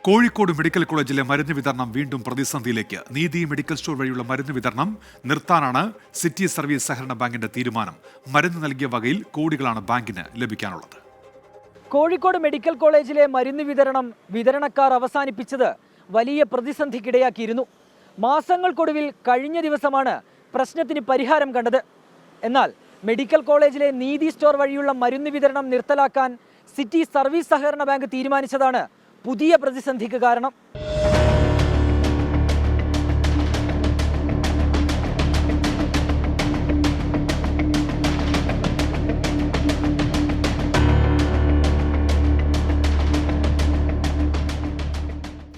Kozhikode medical കോളേജിലെ മരുന്ന് വിതരണം വീണ്ടും പ്രതിസന്ധിയിലേക്ക്. നീതി മെഡിക്കൽ സ്റ്റോർ വഴിയുള്ള മരുന്ന് വിതരണം നിർത്താനാണ് സിറ്റി സർവീസ് സഹകരണ ബാങ്കിന്റെ തീരുമാനം. മരുന്ന് നൽകിയ വകയിൽ കോടികളാണ് ബാങ്കിന് ലഭിക്കാനുള്ളത്. കോഴിക്കോട് മെഡിക്കൽ കോളേജിലെ മരുന്ന് വിതരണം വിതരണക്കാർ അവസാനിപ്പിച്ചത് വലിയ പ്രതിസന്ധിക്കിടയാക്കിയിരുന്നു. മാസങ്ങൾക്കൊടുവിൽ കഴിഞ്ഞ ദിവസമാണ് പ്രശ്നത്തിന് പരിഹാരം കണ്ടത്. എന്നാൽ മെഡിക്കൽ കോളേജിലെ നീതി സ്റ്റോർ വഴിയുള്ള മരുന്ന് വിതരണം നിർത്തലാക്കാൻ സിറ്റി സർവീസ് സഹകരണ ബാങ്ക് തീരുമാനിച്ചതാണ് പുതിയ പ്രതിസന്ധിക്ക് കാരണം.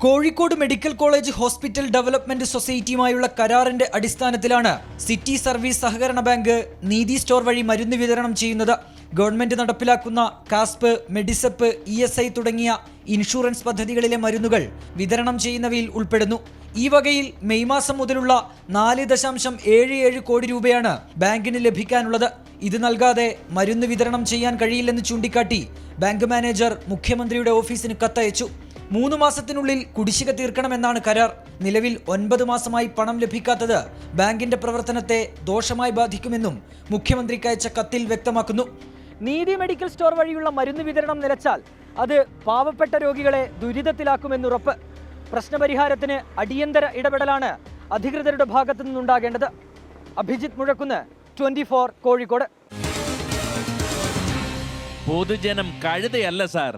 Kozhikode medical college hospital development സൊസൈറ്റിയുമായുള്ള കരാറിന്റെ അടിസ്ഥാനത്തിലാണ് സിറ്റി സർവീസ് സഹകരണ ബാങ്ക് നീതി സ്റ്റോർ വഴി മരുന്ന് വിതരണം ചെയ്യുന്നത്. ഗവൺമെന്റ് നടപ്പിലാക്കുന്ന കാസ്പ്, മെഡിസെപ്പ്, ESI തുടങ്ങിയ ഇൻഷുറൻസ് പദ്ധതികളിലെ മരുന്നുകൾ വിതരണം ചെയ്യുന്നവയിൽ ഉൾപ്പെടുന്നു. ഈ വകയിൽ മെയ് മാസം മുതലുള്ള 4.77 കോടി രൂപയാണ് ബാങ്കിന് ലഭിക്കാനുള്ളത്. ഇത് നൽകാതെ മരുന്ന് വിതരണം ചെയ്യാൻ കഴിയില്ലെന്ന് ചൂണ്ടിക്കാട്ടി ബാങ്ക് മാനേജർ മുഖ്യമന്ത്രിയുടെ ഓഫീസിന് കത്തയച്ചു. 3 മാസത്തിനുള്ളിൽ കുടിശ്ശിക തീർക്കണമെന്നാണ് കരാർ. നിലവിൽ 9 മാസമായി പണം ലഭിക്കാത്തത് ബാങ്കിന്റെ പ്രവർത്തനത്തെ ദോഷമായി ബാധിക്കുമെന്നും മുഖ്യമന്ത്രിക്ക് അയച്ച കത്തിൽ വ്യക്തമാക്കുന്നു. നീതി മെഡിക്കൽ സ്റ്റോർ വഴിയുള്ള മരുന്ന് വിതരണം നിലച്ചാൽ അത് പാവപ്പെട്ട രോഗികളെ ദുരിതത്തിലാക്കുമെന്നുറപ്പ്. പ്രശ്നപരിഹാരത്തിന് അടിയന്തര ഇടപെടലാണ് അധികൃതരുടെ ഭാഗത്തു നിന്നുണ്ടാകേണ്ടത്. അഭിജിത്ത് മുഴക്കുന്ന്, 24 കോഴിക്കോട്. പൊതുജനം കഴുതയല്ല സാർ.